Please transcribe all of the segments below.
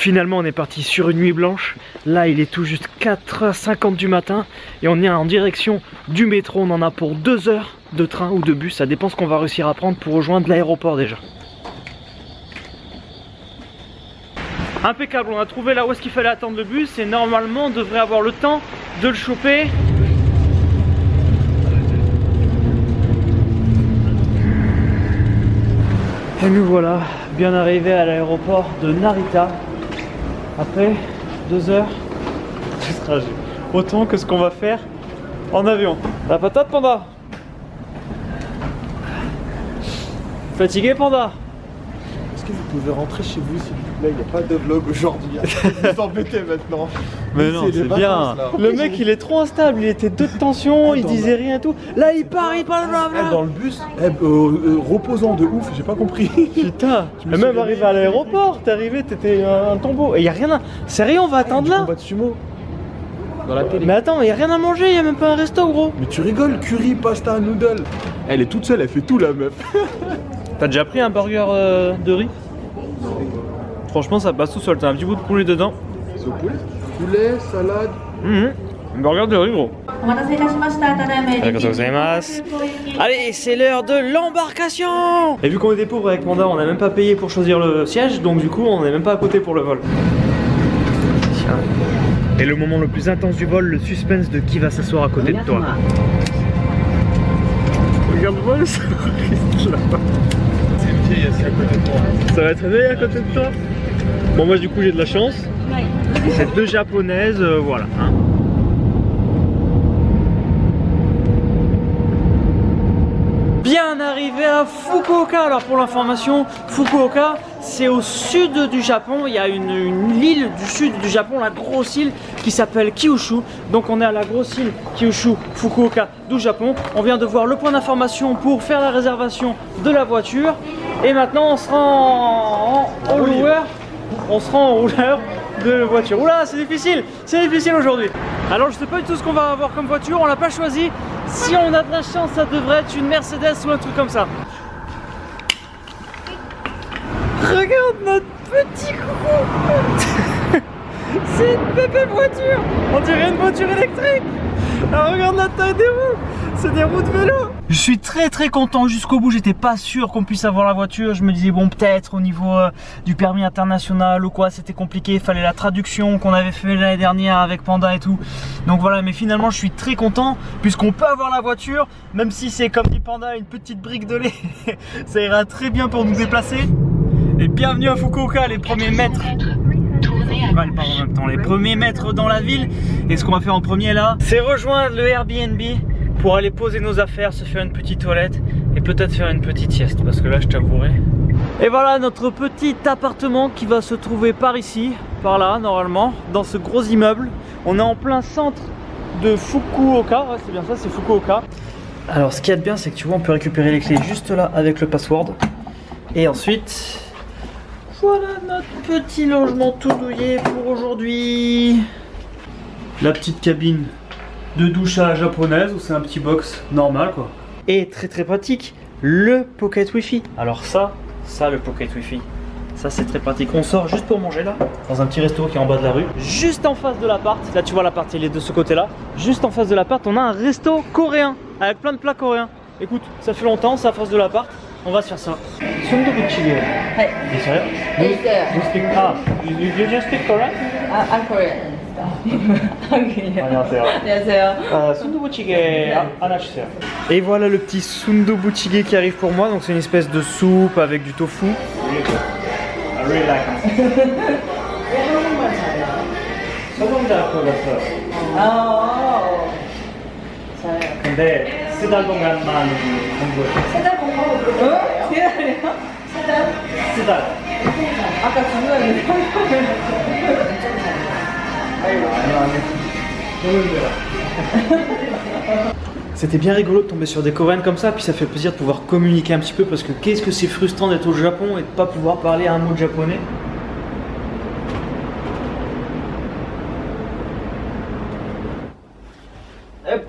Finalement on est parti sur une nuit blanche. Là il est tout juste 4h50 du matin et on est en direction du métro. On en a pour 2 heures de train ou de bus, ça dépend ce qu'on va réussir à prendre pour rejoindre l'aéroport déjà. Impeccable, on a trouvé là où est-ce qu'il fallait attendre le bus et normalement on devrait avoir le temps de le choper. Et nous voilà bien arrivés à l'aéroport de Narita après 2 heures de trajet. Autant que ce qu'on va faire en avion. La patate Panda? Fatigué Panda? Est-ce que vous pouvez rentrer chez vous s'il vous plaît? Il n'y a pas de vlog aujourd'hui. Vous embêtez maintenant. Mais non, c'est bien. Le mec il est trop instable, il était de tension, il disait rien et tout. Là il part blablabla. Dans le bus, reposant de ouf, j'ai pas compris. Putain, même arrivé à l'aéroport, t'es arrivé, t'étais un tombeau. Et y a rien à... Sérieux, on va attendre là? Combat de sumo. Dans la télé. Mais attends, y a rien à manger, y a même pas un resto gros. Mais tu rigoles, curry, pasta, noodle. Elle est toute seule, elle fait tout la meuf. T'as déjà pris un burger de riz? Franchement ça passe tout seul, t'as un petit bout de poulet dedans. C'est au poulet? Poulet, salade. Un burger de riz gros. Allez, c'est l'heure de l'embarcation. Et vu qu'on est des pauvres avec Panda, on n'a même pas payé pour choisir le siège, donc du coup on n'est même pas à côté pour le vol. Et le moment le plus intense du vol, le suspense de qui va s'asseoir à côté de toi. Regarde-moi le sourire là-bas. C'est une vieille assise à côté de moi. Ça va être vieille à côté de toi? Bon moi du coup j'ai de la chance. C'est 2 japonaises, voilà. Hein. Bien arrivé à Fukuoka. Alors pour l'information, Fukuoka c'est au sud du Japon. Il y a une île du sud du Japon, la grosse île qui s'appelle Kyushu. Donc on est à la grosse île Kyushu, Fukuoka du Japon. On vient de voir le point d'information pour faire la réservation de la voiture. Et maintenant on sera en loueur. On sera en rouleur de voiture. Oula, c'est difficile aujourd'hui. Alors je sais pas du tout ce qu'on va avoir comme voiture, on l'a pas choisi. Si on a de la chance, ça devrait être une Mercedes ou un truc comme ça. Regarde notre petit coucou. C'est une bébé voiture. On dirait une voiture électrique. Alors regarde la taille des roues. C'est des roues de vélo. Je suis très content jusqu'au bout. J'étais pas sûr qu'on puisse avoir la voiture. Je me disais bon, peut-être au niveau du permis international ou quoi, c'était compliqué. Il fallait la traduction qu'on avait fait l'année dernière avec Panda et tout. Donc voilà, mais finalement je suis très content puisqu'on peut avoir la voiture, même si c'est comme dit Panda une petite brique de lait. Ça ira très bien pour nous déplacer. Et bienvenue à Fukuoka, les premiers mètres. Elle parle en même temps, les premiers mètres dans la ville. Et ce qu'on va faire en premier là, c'est rejoindre le Airbnb pour aller poser nos affaires, se faire une petite toilette et peut-être faire une petite sieste parce que là je t'avouerai. Et voilà notre petit appartement qui va se trouver par ici, par là normalement, dans ce gros immeuble. On est en plein centre de Fukuoka, ouais, c'est bien ça, c'est Fukuoka. Alors ce qu'il y a de bien c'est que tu vois on peut récupérer les clés juste là avec le password. Et ensuite, voilà notre petit logement tout douillet pour aujourd'hui. La petite cabine de douche à la japonaise, où c'est un petit box normal quoi. Et très pratique, le pocket wifi. Alors ça le pocket wifi, ça c'est très pratique. On sort juste pour manger là, dans un petit resto qui est en bas de la rue. Juste en face de l'appart, là tu vois l'appart il est de ce côté là. Juste en face de l'appart on a un resto coréen, avec plein de plats coréens. Écoute, ça fait longtemps, c'est à face de l'appart. On va se faire ça. Sundubuchige. Hey. You speak you just speak Korean? I'm Korean. 안녕하세요. 안녕하세요. Sundubuchige 안아주세요. Et voilà le petit sundubuchige qui arrive pour moi. Donc c'est une espèce de soupe avec du tofu. I really like it. 근데 3달 동안만 공부했어요. 3달 공부하고 어? 3달이요? 3달. 아까 중요했는데 C'était bien rigolo de tomber sur des Coréennes comme ça, puis ça fait plaisir de pouvoir communiquer un petit peu parce que qu'est-ce que c'est frustrant d'être au Japon et de pas pouvoir parler un mot de japonais. Hop.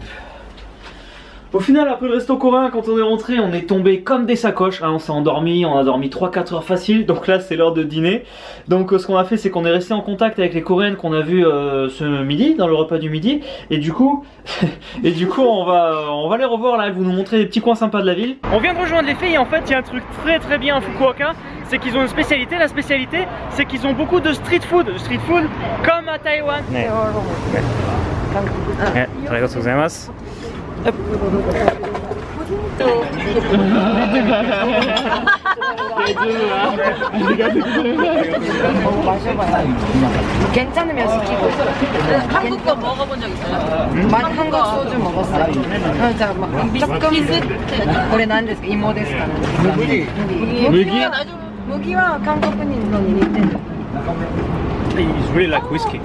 Au final, après le resto coréen, quand on est rentré, on est tombé comme des sacoches. On s'est endormi, on a dormi 3-4 heures facile. Donc là, c'est l'heure de dîner. Donc ce qu'on a fait, c'est qu'on est resté en contact avec les Coréennes qu'on a vues ce midi, dans le repas du midi. Et du coup, on va les revoir là. Elles vont nous montrer des petits coins sympas de la ville. On vient de rejoindre les filles et en fait, il y a un truc très bien à Fukuoka. C'est qu'ils ont une spécialité. La spécialité, c'est qu'ils ont beaucoup de street food. Street food comme à Taïwan. Hop. 괜찮으면시키고 한국 거 먹어본 적 있어요? 한국 소주 먹었어요. 자, 조금これ何ですか? 이모ですか? 무기와 한국인인 건似てる. It's really like whiskey.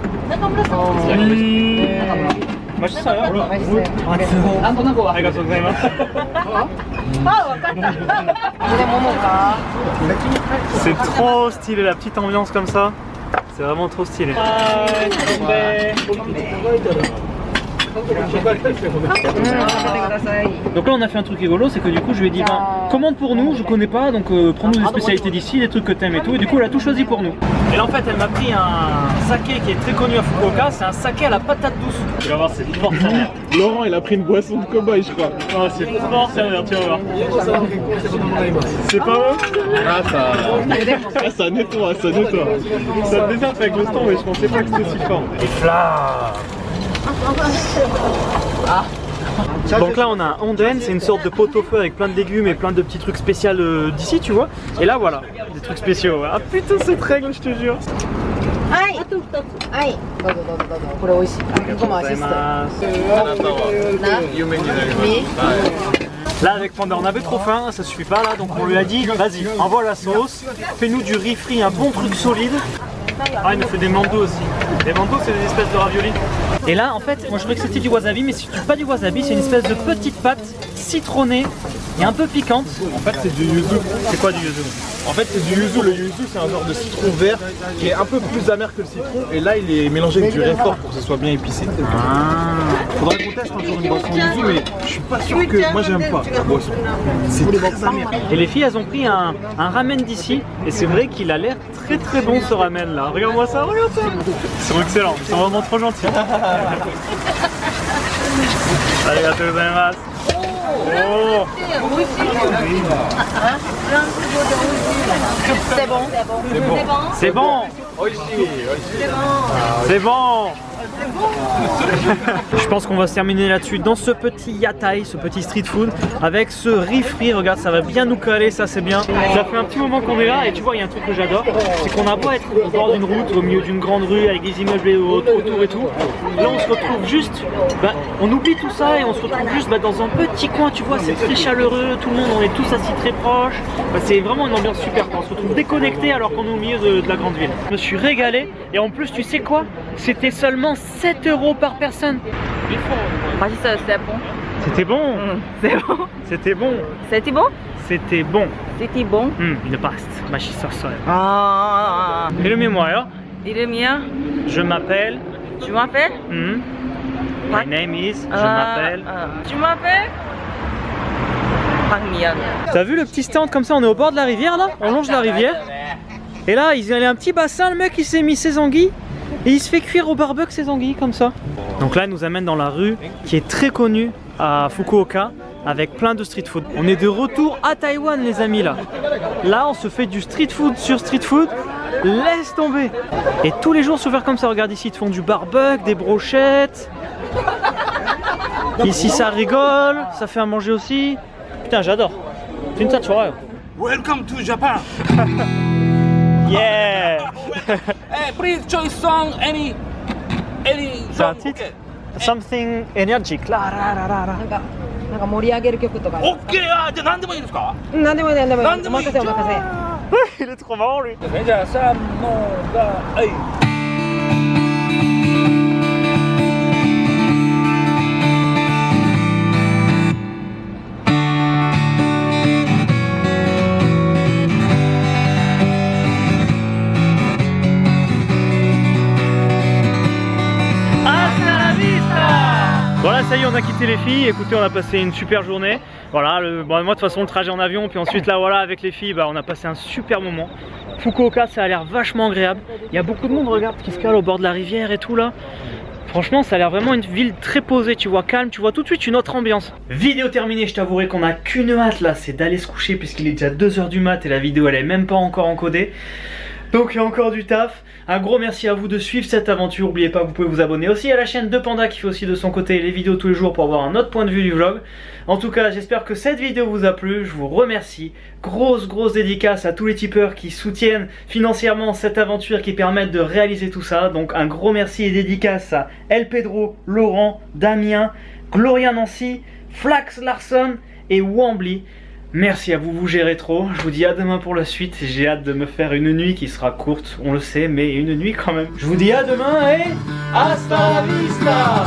맛있어요? 맛있어요. 알겠어, 고생하셨습니다. C'est trop stylé, la petite ambiance comme ça. C'est vraiment trop stylé. Donc là on a fait un truc rigolo, c'est que du coup je lui ai dit commande pour nous, je connais pas, donc prends-nous des spécialités d'ici, des trucs que t'aimes et tout, et du coup elle a tout choisi pour nous. Et là en fait elle m'a pris un saké qui est très connu à Fukuoka, c'est un saké à la patate douce. Tu vas voir, c'est fort sa mère. Laurent, il a pris une boisson de cow-boy, je crois. Oh, c'est fort sa mère, tu vas voir. C'est pas bon? Ça nettoie, ça nettoie. Ça te désinfecte avec le temps, mais je pensais pas que c'était aussi fort. Et flamme. Donc là on a un onden, c'est une sorte de pot-au-feu avec plein de légumes et plein de petits trucs spéciaux d'ici, tu vois. Et là voilà, des trucs spéciaux. Ah putain, cette règle, je te jure. Aïe. Aïe. Là avec Panda on avait trop faim, ça suffit pas là, donc on lui a dit vas-y, envoie la sauce, fais-nous du riz frit, un bon truc solide. Ah, il me fait des mandos aussi. Les mandos, c'est des espèces de raviolis. Et là, en fait, moi je croyais que c'était du wasabi, mais c'est pas du wasabi, c'est une espèce de petite pâte citronnée et un peu piquante. En fait, c'est du yuzu. C'est quoi du yuzu? En fait, c'est du yuzu. Le yuzu, c'est un genre de citron vert qui est un peu plus amer que le citron. Et là, il est mélangé avec du réfort pour que ce soit bien épicé. Faudrait qu'on teste un jour une boisson yuzu, mais je suis pas sûr que moi j'aime pas la boisson. C'est très amer. Et les filles, elles ont pris un ramen d'ici, et c'est vrai qu'il a l'air très bon ce ramen là. Regarde-moi ça, regarde ça. Ils sont excellents, ils sont vraiment trop gentils. Arigatou gozaimasu. Oh. C'est bon. C'est bon. C'est bon. Je pense qu'on va se terminer là-dessus dans ce petit yatai, ce petit street food avec ce riz frit. Regarde, ça va bien nous caler, ça c'est bien. Ça fait un petit moment qu'on est là et tu vois, il y a un truc que j'adore, c'est qu'on a beau être au bord d'une route, au milieu d'une grande rue avec des immeubles autour et tout. Là on se retrouve juste, on oublie tout ça et on se retrouve juste dans un petit coin, tu vois, c'est très chaleureux, tout le monde, on est tous assis très proches. C'est vraiment une ambiance super, on se retrouve déconnecté alors qu'on est au milieu de la grande ville. Je me suis régalé et en plus tu sais quoi, c'était seulement 7 € par personne. 맛있어요, c'est bon. C'était bon. C'est bon. C'était bon. C'était bon? C'était bon. C'était bon. Il passe. 맛있었어요. 아. 이름이 뭐예요? 이름이야? Je m'appelle. Tu m'appelles? My name is. Je m'appelle. Tu m'appelles? 박미연. T'as vu le petit stand comme ça? On est au bord de la rivière là. On longe la rivière. Et là, il y a un petit bassin. Le mec, il s'est mis ses anguilles. Et il se fait cuire au barbecue ses anguilles comme ça. Donc là il nous amène dans la rue qui est très connue à Fukuoka avec plein de street food. On est de retour à Taïwan les amis là. Là on se fait du street food sur street food. Laisse tomber. Et tous les jours se faire comme ça. Regarde ici, ils te font du barbecue, des brochettes. Ici ça rigole, ça fait à manger aussi. Putain j'adore. 진짜 좋아요. Welcome to Japan. Yeah. Hey, please choose song any C'est un song. titre. Something energetic. La, la, la, la, la. なんか盛り上げる曲とか。オッケー、じゃあ何でもいいですか？何でもいい何でもいい。何でもいい。お任せお任せ。 Il est trop marrant lui. じゃあ3のがはい。Voilà, ça y est, on a quitté les filles. Écoutez, on a passé une super journée. Voilà, moi de toute façon le trajet en avion, puis ensuite là voilà avec les filles, bah, on a passé un super moment. Fukuoka, ça a l'air vachement agréable. Il y a beaucoup de monde, regarde, qui se cale au bord de la rivière et tout là. Franchement, ça a l'air vraiment une ville très posée, tu vois, calme, tu vois tout de suite une autre ambiance. Vidéo terminée, je t'avouerai qu'on a qu'une hâte là, c'est d'aller se coucher puisqu'il est déjà 2 h du mat et la vidéo elle est même pas encore encodée. Donc il y a encore du taf. Un gros merci à vous de suivre cette aventure. N'oubliez pas que vous pouvez vous abonner aussi à la chaîne de Panda qui fait aussi de son côté les vidéos tous les jours pour avoir un autre point de vue du vlog. En tout cas, j'espère que cette vidéo vous a plu. Je vous remercie. Grosse dédicace à tous les tipeurs qui soutiennent financièrement cette aventure, qui permettent de réaliser tout ça. Donc un gros merci et dédicace à El Pedro, Laurent, Damien, Gloria Nancy, Flax Larson et Wambly. Merci à vous, vous gérez trop. Je vous dis à demain pour la suite. J'ai hâte de me faire une nuit qui sera courte, on le sait, mais une nuit quand même. Je vous dis à demain et hasta la vista.